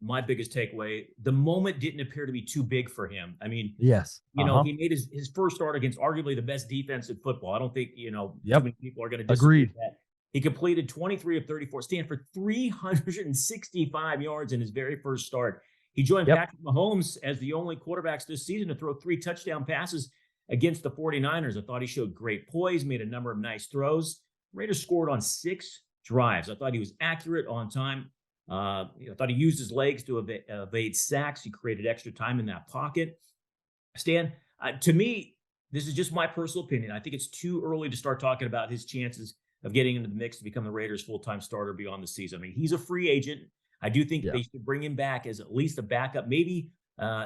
my biggest takeaway. The moment didn't appear to be too big for him. I mean, Yes. he made his first start against arguably the best defense in football. I don't think, too Yep. many people are going to disagree Agreed. with that. He completed 23 of 34, Stanford 365 yards in his very first start. He joined Yep. Patrick Mahomes as the only quarterbacks this season to throw 3 touchdown passes against the 49ers. I thought he showed great poise, made a number of nice throws. Raiders scored on 6 drives. I thought he was accurate, on time. I thought he used his legs to evade sacks. He created extra time in that pocket. Stan, to me, this is just my personal opinion. I think it's too early to start talking about his chances of getting into the mix to become the Raiders' full-time starter beyond the season. I mean, he's a free agent. I do think they should bring him back as at least a backup, maybe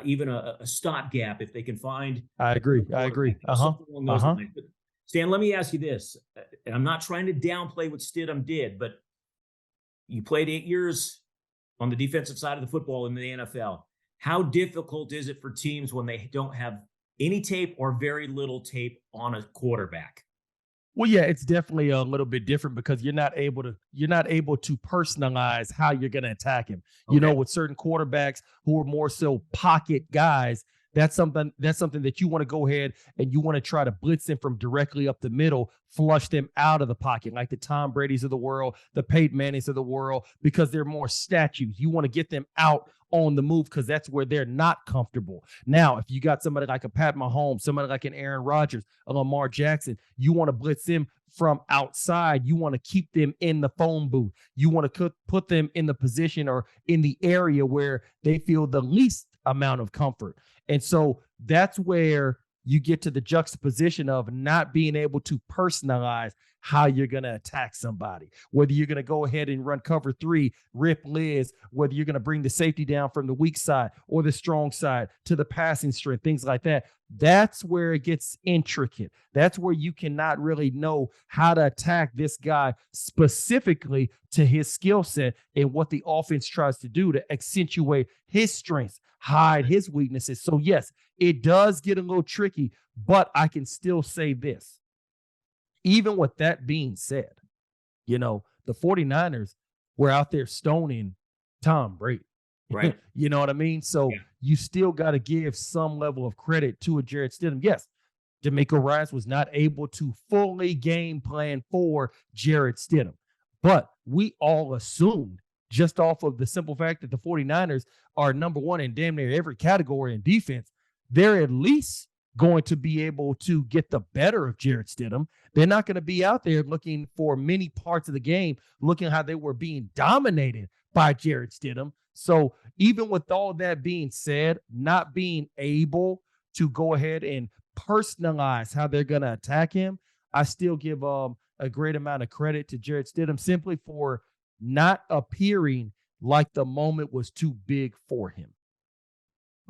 even a stopgap if they can find. I agree. Something along those lines. But Stan, let me ask you this, and I'm not trying to downplay what Stidham did, but you played 8 years on the defensive side of the football in the NFL. How difficult is it for teams when they don't have any tape or very little tape on a quarterback? Well, yeah, it's definitely a little bit different because you're not able to personalize how you're going to attack him. Okay. With certain quarterbacks who are more so pocket guys, that's something that you want to go ahead and you want to try to blitz them from directly up the middle, flush them out of the pocket, like the Tom Brady's of the world, the Peyton Manning's of the world, because they're more statues. You want to get them out on the move because that's where they're not comfortable. Now, if you got somebody like a Pat Mahomes, somebody like an Aaron Rodgers, a Lamar Jackson, you want to blitz them from outside. You want to keep them in the phone booth. You want to put them in the position or in the area where they feel the least amount of comfort. And so that's where you get to the juxtaposition of not being able to personalize how you're going to attack somebody, whether you're going to go ahead and run cover 3, rip Liz, whether you're going to bring the safety down from the weak side or the strong side to the passing strength, things like that. That's where it gets intricate. That's where you cannot really know how to attack this guy specifically to his skill set and what the offense tries to do to accentuate his strengths, hide his weaknesses. So yes, it does get a little tricky, but I can still say this. Even with that being said, the 49ers were out there stoning Tom Brady. Right. You know what I mean? So you still got to give some level of credit to a Jarrett Stidham. Yes, D'Amico Ryans was not able to fully game plan for Jarrett Stidham, but we all assumed just off of the simple fact that the 49ers are number one in damn near every category in defense, they're at least going to be able to get the better of Jarrett Stidham. They're not going to be out there looking for many parts of the game, looking how they were being dominated by Jarrett Stidham. So even with all that being said, not being able to go ahead and personalize how they're going to attack him, I still give a great amount of credit to Jarrett Stidham simply for not appearing like the moment was too big for him.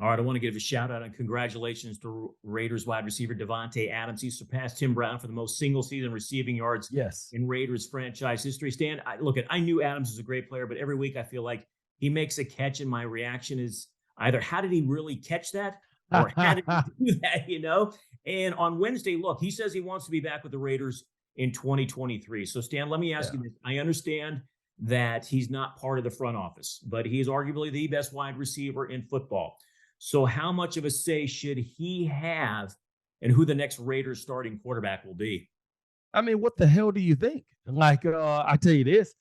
All right, I want to give a shout-out and congratulations to Raiders wide receiver Davante Adams. He surpassed Tim Brown for the most single-season receiving yards in Raiders franchise history. Stan, I knew Adams was a great player, but every week I feel like he makes a catch, and my reaction is either how did he really catch that or how did he do that, And on Wednesday, look, he says he wants to be back with the Raiders in 2023. So, Stan, let me ask you this. I understand that he's not part of the front office, but he is arguably the best wide receiver in football. So how much of a say should he have in who the next Raiders starting quarterback will be? I mean, what the hell do you think? Like, I tell you this,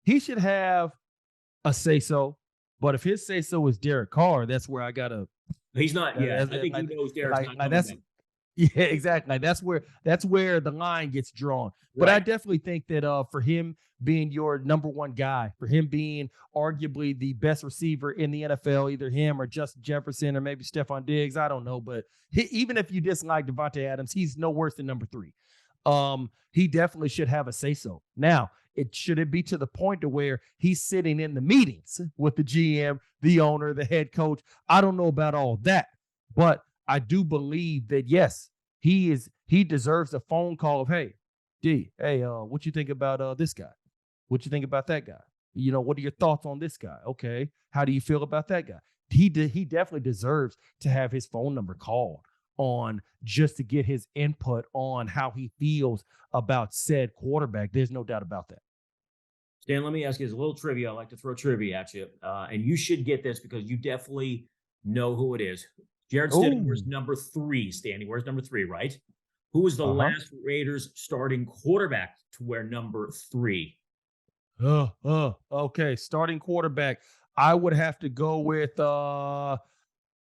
he should have a say-so, but if his say-so is Derek Carr, that's where I got to. He's not, I think he knows Derek's not coming back. Yeah, exactly. That's where the line gets drawn. But I definitely think that for him being your number one guy, for him being arguably the best receiver in the NFL, either him or Justin Jefferson or maybe Stephon Diggs, I don't know. But even if you dislike Davante Adams, he's no worse than number 3. He definitely should have a say-so. Now, should it be to the point to where he's sitting in the meetings with the GM, the owner, the head coach? I don't know about all that, but I do believe that, yes, he deserves a phone call of, hey, what you think about this guy? What you think about that guy? What are your thoughts on this guy? Okay, how do you feel about that guy? He definitely deserves to have his phone number called on just to get his input on how he feels about said quarterback. There's no doubt about that. Stan, let me ask you this, a little trivia. I like to throw trivia at you. And you should get this because you definitely know who it is. Jared Stidham wears Oh, number 3, Stan. He wears number 3, right? Who was the uh-huh. last Raiders starting quarterback to wear number 3? Okay. Starting quarterback. I would have to go with to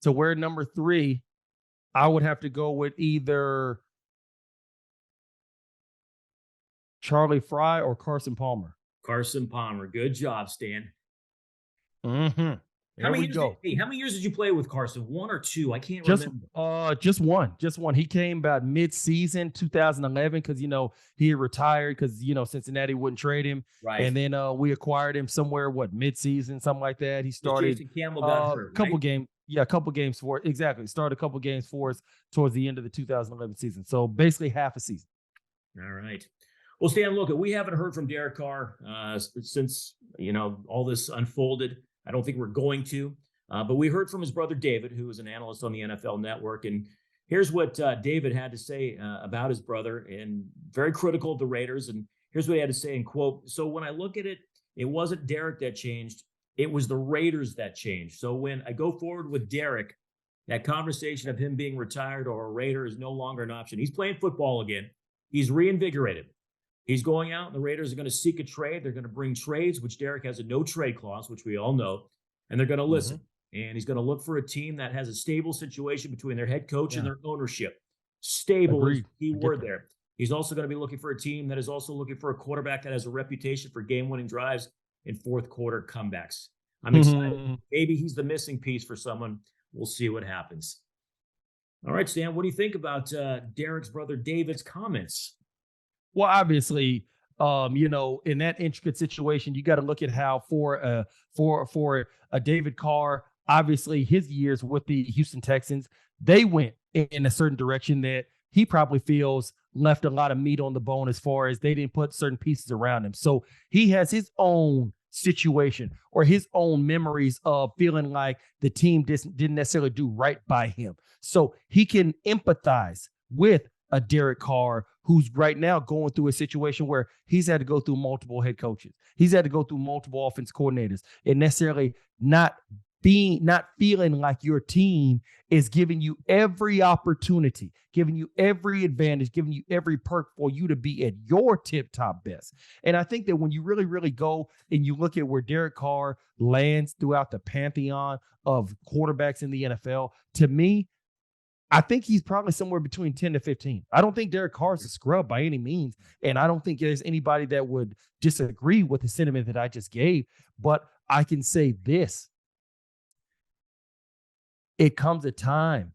wear number 3. I would have to go with either Charlie Fry or Carson Palmer. Carson Palmer. Good job, Stan. Mm-hmm. How There many we years did, go. hey, how many years did you play with Carson? 1 or 2? I can't Just remember. just one. Just one. He came about mid-season 2011 because he had retired because Cincinnati wouldn't trade him. Right. And then we acquired him somewhere, mid-season, something like that. He Because started Jason Campbell got hurt, right? a couple games for exactly. Started a couple games for us towards the end of the 2011 season. So basically half a season. All right. Well, Stan, look, we haven't heard from Derek Carr since all this unfolded. I don't think we're going to, but we heard from his brother David, who is an analyst on the NFL Network, and here's what David had to say about his brother, and very critical of the Raiders. And here's what he had to say in quote: "So when I look at it, it wasn't Derek that changed; it was the Raiders that changed. So when I go forward with Derek, that conversation of him being retired or a Raider is no longer an option. He's playing football again. He's reinvigorated. He's going out, and the Raiders are going to seek a trade. They're going to bring trades, which Derek has a no trade clause, which we all know, and they're going to listen. And he's going to look for a team that has a stable situation between their head coach and their ownership. Stable is the key word there. He's also going to be looking for a team that is also looking for a quarterback that has a reputation for game-winning drives and fourth quarter comebacks. I'm excited. Maybe he's the missing piece for someone. We'll see what happens. All right, Stan, what do you think about Derek's brother David's comments? Well, obviously, in that intricate situation, you got to look at how for a David Carr, obviously his years with the Houston Texans, they went in a certain direction that he probably feels left a lot of meat on the bone as far as they didn't put certain pieces around him. So he has his own situation or his own memories of feeling like the team didn't necessarily do right by him. So he can empathize with a Derek Carr who's right now going through a situation where he's had to go through multiple head coaches. He's had to go through multiple offense coordinators and necessarily not feeling like your team is giving you every opportunity, giving you every advantage, giving you every perk for you to be at your tip-top best. And I think that when you really, really go and you look at where Derek Carr lands throughout the pantheon of quarterbacks in the NFL, to me, I think he's probably somewhere between 10 to 15. I don't think Derek Carr is a scrub by any means. And I don't think there's anybody that would disagree with the sentiment that I just gave. But I can say this. It comes a time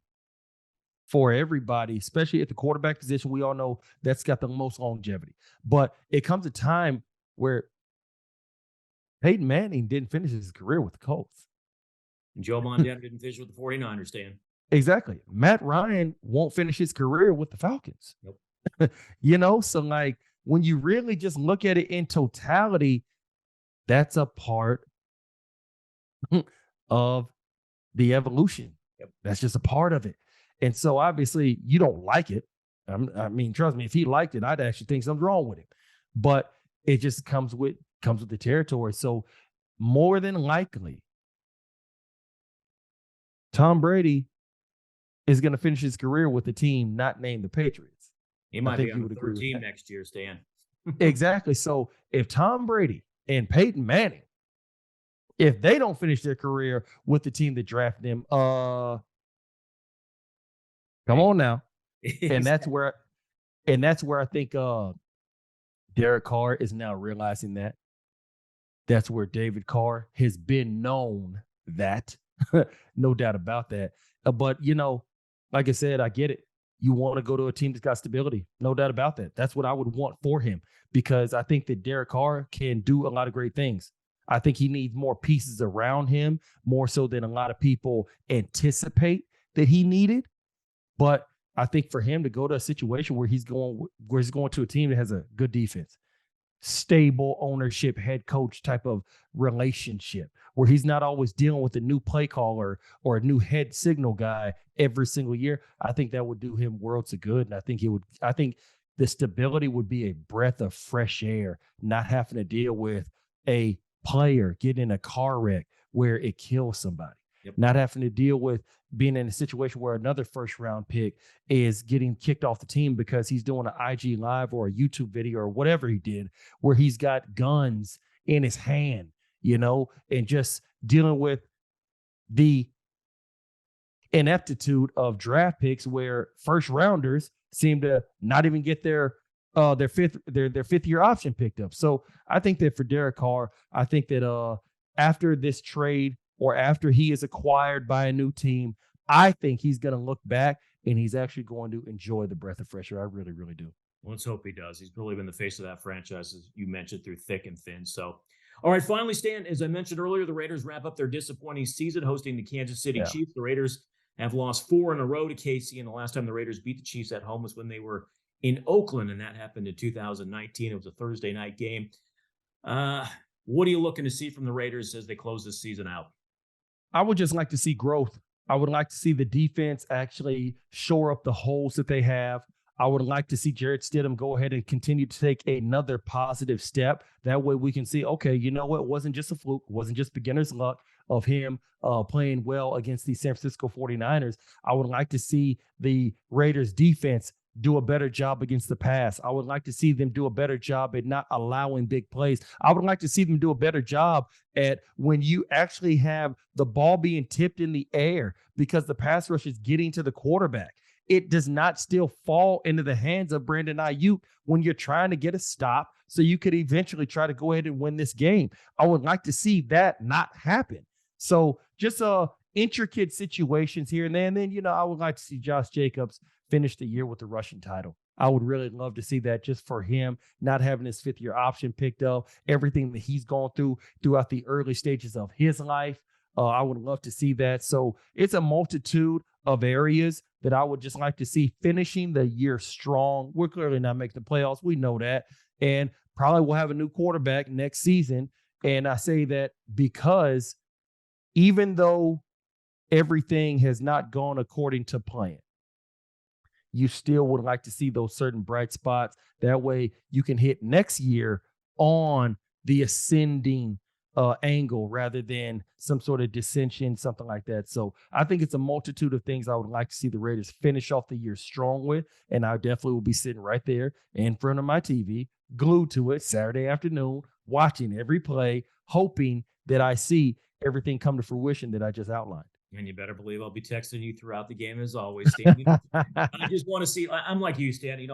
for everybody, especially at the quarterback position. We all know that's got the most longevity. But it comes a time where Peyton Manning didn't finish his career with the Colts. And Joe Montana didn't finish with the 49ers, Stan. Exactly. Matt Ryan won't finish his career with the Falcons. Nope. So like when you really just look at it in totality, that's a part of the evolution. Yep. That's just a part of it. And so obviously you don't like it. I mean, trust me, if he liked it, I'd actually think something's wrong with him. But it just comes with the territory. So more than likely, Tom Brady is going to finish his career with a team not named the Patriots. He might be on the third team next year, Stan. Exactly. So if Tom Brady and Peyton Manning, if they don't finish their career with the team that drafted them, come on now. And that's where I think Derek Carr is now realizing that. That's where David Carr has been known that. No doubt about that. But, like I said, I get it. You want to go to a team that's got stability. No doubt about that. That's what I would want for him because I think that Derek Carr can do a lot of great things. I think he needs more pieces around him, more so than a lot of people anticipate that he needed. But I think for him to go to a situation where he's going to a team that has a good defense, stable ownership, head coach type of relationship where he's not always dealing with a new play caller or a new head signal guy every single year. I think that would do him worlds of good. And I think the stability would be a breath of fresh air, not having to deal with a player get in a car wreck where it kills somebody. Yep. Not having to deal with being in a situation where another first round pick is getting kicked off the team because he's doing an IG live or a YouTube video or whatever he did, where he's got guns in his hand, and just dealing with the ineptitude of draft picks where first rounders seem to not even get their fifth year option picked up. So I think that for Derek Carr, I think that after this trade or after he is acquired by a new team, I think he's going to look back and he's actually going to enjoy the breath of fresh air. I really, really do. Well, let's hope he does. He's really been the face of that franchise, as you mentioned, through thick and thin. So, all right, finally, Stan, as I mentioned earlier, the Raiders wrap up their disappointing season hosting the Kansas City Chiefs. The Raiders have lost 4 in a row to KC, and the last time the Raiders beat the Chiefs at home was when they were in Oakland, and that happened in 2019. It was a Thursday night game. What are you looking to see from the Raiders as they close this season out? I would just like to see growth. I would like to see the defense actually shore up the holes that they have. I would like to see Jarrett Stidham go ahead and continue to take another positive step. That way we can see, okay, you know what? It wasn't just a fluke. It wasn't just beginner's luck of him playing well against the San Francisco 49ers. I would like to see the Raiders defense do a better job against the pass. I would like to see them do a better job at not allowing big plays. I would like to see them do a better job at when you actually have the ball being tipped in the air because the pass rush is getting to the quarterback. It does not still fall into the hands of Brandon Ayuk when you're trying to get a stop so you could eventually try to go ahead and win this game. I would like to see that not happen. So just intricate situations here and there. And then, I would like to see Josh Jacobs finish the year with the rushing title. I would really love to see that just for him, not having his 5th-year option picked up, everything that he's gone through throughout the early stages of his life. I would love to see that. So it's a multitude of areas that I would just like to see finishing the year strong. We're clearly not making the playoffs. We know that. And probably we'll have a new quarterback next season. And I say that because even though everything has not gone according to plan, you still would like to see those certain bright spots. That way you can hit next year on the ascending angle rather than some sort of dissension, something like that. So I think it's a multitude of things I would like to see the Raiders finish off the year strong with. And I definitely will be sitting right there in front of my TV, glued to it Saturday afternoon, watching every play, hoping that I see everything come to fruition that I just outlined. And you better believe I'll be texting you throughout the game as always, Stan. I just want to see, I'm like you, Stan,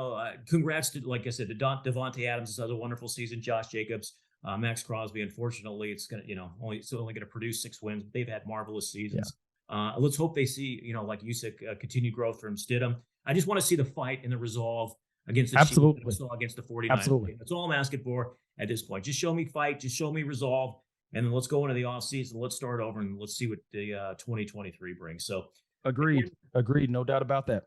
congrats to, like I said, to Davante Adams has had a wonderful season, Josh Jacobs, Max Crosby. Unfortunately, it's going to, only going to produce 6 wins, but they've had marvelous seasons. Yeah. Let's hope they see, like you said, continued growth from Stidham. I just want to see the fight and the resolve against the Chiefs, against the 49ers. Absolutely. That's all I'm asking for at this point. Just show me fight, just show me resolve. And then let's go into the offseason. Let's start over and let's see what the 2023 brings. So agreed. No doubt about that.